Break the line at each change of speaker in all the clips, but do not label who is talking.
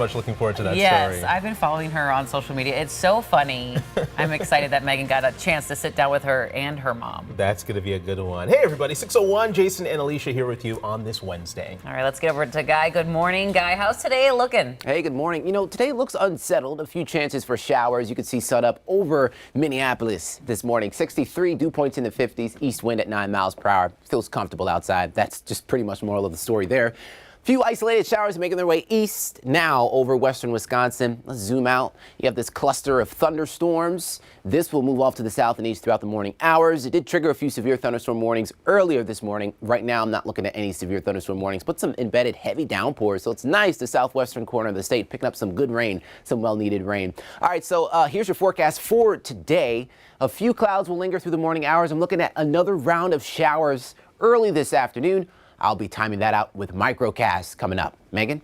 Much looking forward to that story.
Yes, I've been following her on social media. It's so funny. I'm excited that Megan got a chance to sit down with her and her mom.
That's going to be a good one. Hey, everybody, 6:01, Jason and Alicia here with you on this Wednesday.
All right, let's get over to Guy. Good morning, Guy. How's today looking?
Hey, good morning. You know, today looks unsettled. A few chances for showers. You can see sun up over Minneapolis this morning. 63, dew points in the 50s, east wind at 9 miles per hour. Feels comfortable outside. That's just pretty much moral of the story there. Few isolated showers making their way east now over western Wisconsin. Let's zoom out. You have this cluster of thunderstorms. This will move off to the south and east throughout the morning hours. It did trigger a few severe thunderstorm warnings earlier this morning. Right now, I'm not looking at any severe thunderstorm warnings, but some embedded heavy downpours. So it's nice, the southwestern corner of the state picking up some good rain, some well-needed rain. All right, so here's your forecast for today. A few clouds will linger through the morning hours. I'm looking at another round of showers early this afternoon. I'll be timing that out with microcasts coming up. Megan?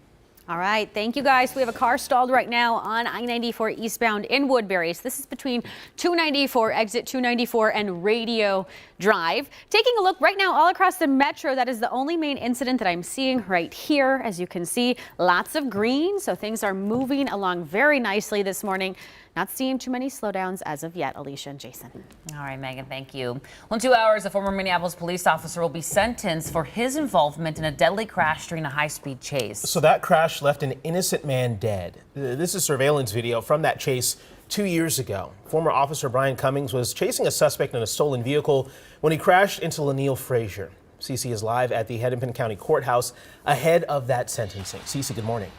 All right, thank you guys. We have a car stalled right now on I-94 eastbound in Woodbury. So this is between 294, exit 294 and Radio Drive. Taking a look right now all across the metro, that is the only main incident that I'm seeing right here. As you can see, lots of green, so things are moving along very nicely this morning. Not seeing too many slowdowns as of yet. Alicia and Jason.
All right, Megan, thank you. Well, in 2 hours, a former Minneapolis police officer will be sentenced for his involvement in a deadly crash during a high-speed chase.
So that crash left an innocent man dead. This is surveillance video from that chase 2 years ago. Former officer Brian Cummings was chasing a suspect in a stolen vehicle when he crashed into Lanille Frazier. Cece is live at the Hennepin County Courthouse ahead of that sentencing. Cece, good morning.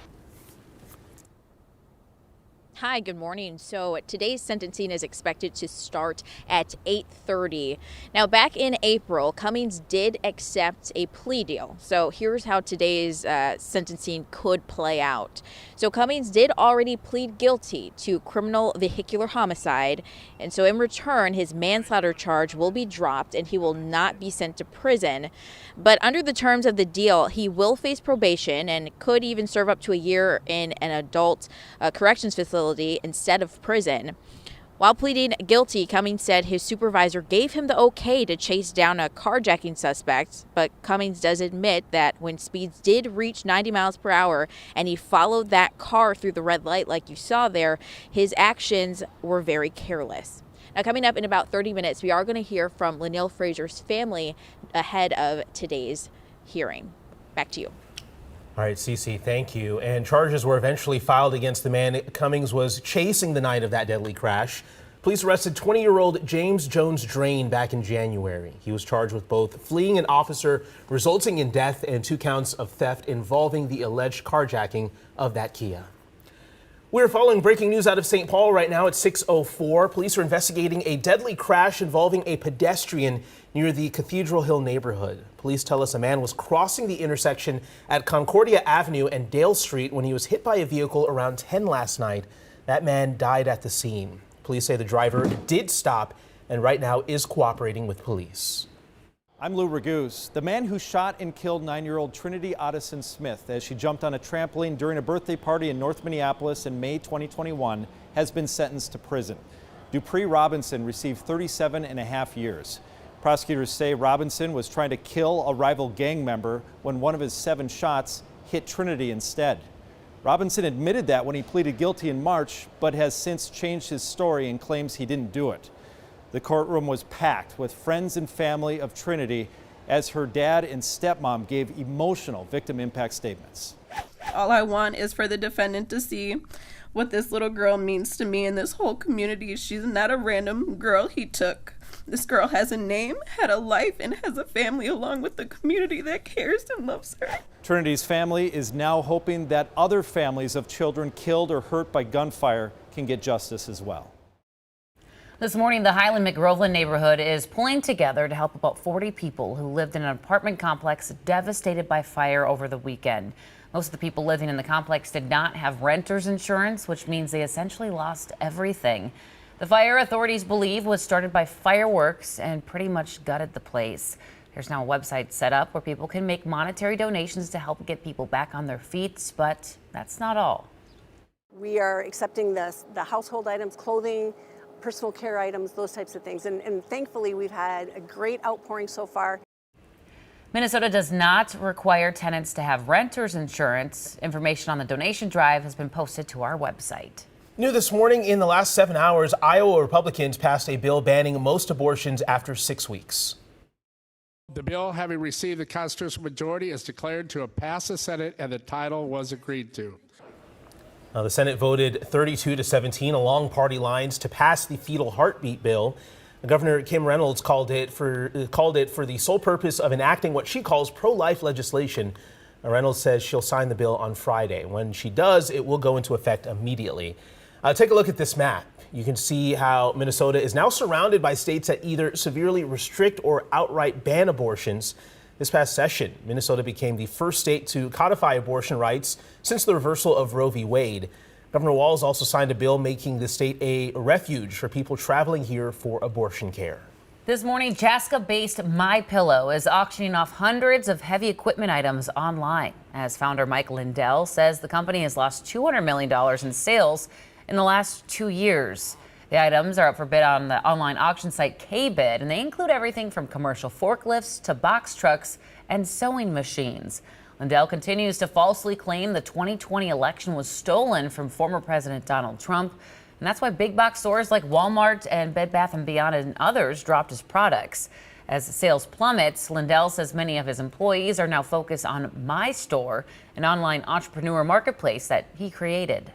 Hi, good morning. So today's sentencing is expected to start at 8:30. Now, back in April, Cummings did accept a plea deal. So here's how today's sentencing could play out. So Cummings did already plead guilty to criminal vehicular homicide. And so in return, his manslaughter charge will be dropped and he will not be sent to prison. But under the terms of the deal, he will face probation and could even serve up to a year in an adult corrections facility instead of prison. While pleading guilty, Cummings said his supervisor gave him the okay to chase down a carjacking suspect, but Cummings does admit that when speeds did reach 90 miles per hour and he followed that car through the red light like you saw there, his actions were very careless. Now, coming up in about 30 minutes, we are going to hear from Lanille Frazier's family ahead of today's hearing. Back to you.
All right, Cece, thank you. And charges were eventually filed against the man Cummings was chasing the night of that deadly crash. Police arrested 20-year-old James Jones Drain back in January. He was charged with both fleeing an officer resulting in death and 2 counts of theft involving the alleged carjacking of that Kia. We're following breaking news out of St. Paul right now at 6:04. Police are investigating a deadly crash involving a pedestrian near the Cathedral Hill neighborhood. Police tell us a man was crossing the intersection at Concordia Avenue and Dale Street when he was hit by a vehicle around 10 last night. That man died at the scene. Police say the driver did stop and right now is cooperating with police.
I'm Lou Raguse. The man who shot and killed 9-year-old Trinity Otteson Smith as she jumped on a trampoline during a birthday party in North Minneapolis in May 2021 has been sentenced to prison. Dupree Robinson received 37.5 years. Prosecutors say Robinson was trying to kill a rival gang member when one of his 7 shots hit Trinity instead. Robinson admitted that when he pleaded guilty in March, but has since changed his story and claims he didn't do it. The courtroom was packed with friends and family of Trinity as her dad and stepmom gave emotional victim impact statements.
All I want is for the defendant to see what this little girl means to me and this whole community. She's not a random girl he took. This girl has a name, had a life, and has a family along with the community that cares and loves her.
Trinity's family is now hoping that other families of children killed or hurt by gunfire can get justice as well.
This morning, the Highland McGroveland neighborhood is pulling together to help about 40 people who lived in an apartment complex devastated by fire over the weekend. Most of the people living in the complex did not have renter's insurance, which means they essentially lost everything. The fire, authorities believe, was started by fireworks and pretty much gutted the place. There's now a website set up where people can make monetary donations to help get people back on their feet, but that's not all.
We are accepting the household items, clothing, personal care items, those types of things. And thankfully, we've had a great outpouring so far.
Minnesota does not require tenants to have renter's insurance. Information on the donation drive has been posted to our website.
New this morning, in the last 7 hours, Iowa Republicans passed a bill banning most abortions after 6 weeks.
The bill, having received the constitutional majority, is declared to have passed the Senate and the title was agreed to.
Now, the Senate voted 32-17 along party lines to pass the fetal heartbeat bill. Governor Kim Reynolds called it for the sole purpose of enacting what she calls pro-life legislation. Reynolds says she'll sign the bill on Friday. When she does, it will go into effect immediately. Take a look at this map. You can see how Minnesota is now surrounded by states that either severely restrict or outright ban abortions. This past session, Minnesota became the first state to codify abortion rights since the reversal of Roe v. Wade. Governor Walz also signed a bill making the state a refuge for people traveling here for abortion care.
This morning, Chaska-based MyPillow is auctioning off hundreds of heavy equipment items online. As founder Mike Lindell says, the company has lost $200 million in sales in the last 2 years. The items are up for bid on the online auction site KBid, and they include everything from commercial forklifts to box trucks and sewing machines. Lindell continues to falsely claim the 2020 election was stolen from former President Donald Trump, and that's why big box stores like Walmart and Bed Bath & Beyond and others dropped his products. As sales plummets, Lindell says many of his employees are now focused on My Store, an online entrepreneur marketplace that he created.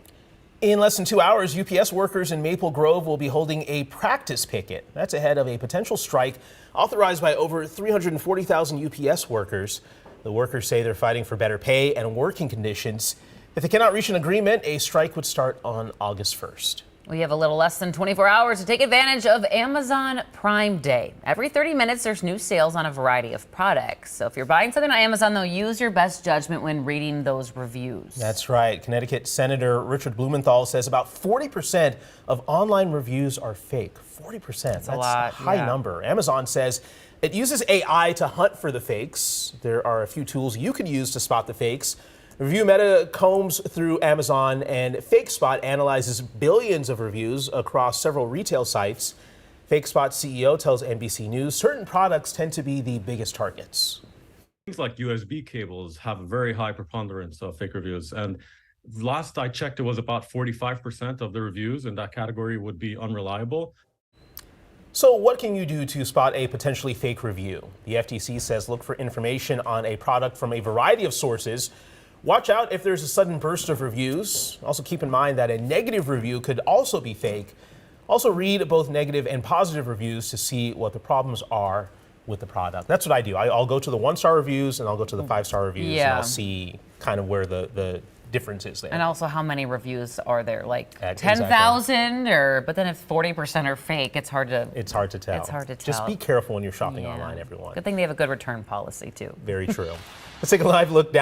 In less than 2 hours, UPS workers in Maple Grove will be holding a practice picket. That's ahead of a potential strike authorized by over 340,000 UPS workers. The workers say they're fighting for better pay and working conditions. If they cannot reach an agreement, a strike would start on August 1st.
We have a little less than 24 hours to take advantage of Amazon Prime Day. Every 30 minutes, there's new sales on a variety of products. So if you're buying something on Amazon, though, use your best judgment when reading those reviews.
That's right. Connecticut Senator Richard Blumenthal says about 40% of online reviews are fake. 40%. That's
a lot,
a high number. Amazon says it uses AI to hunt for the fakes. There are a few tools you can use to spot the fakes. Review Meta combs through Amazon, and FakeSpot analyzes billions of reviews across several retail sites. FakeSpot CEO tells NBC News certain products tend to be the biggest targets.
Things like USB cables have a very high preponderance of fake reviews. And last I checked, it was about 45% of the reviews in that category would be unreliable.
So what can you do to spot a potentially fake review? The FTC says look for information on a product from a variety of sources. Watch out if there's a sudden burst of reviews. Also keep in mind that a negative review could also be fake. Also read both negative and positive reviews to see what the problems are with the product. That's what I do. I'll go to the 1-star reviews and I'll go to the 5-star reviews and I'll see kind of where the difference is there.
And also how many reviews are there? Like
Exactly.
10,000 but then if 40% are fake, it's hard to
tell.
It's hard to tell.
Just be careful when you're shopping
Yeah.
online, everyone.
Good thing they have a good return policy too.
Very true. Let's take a live look down.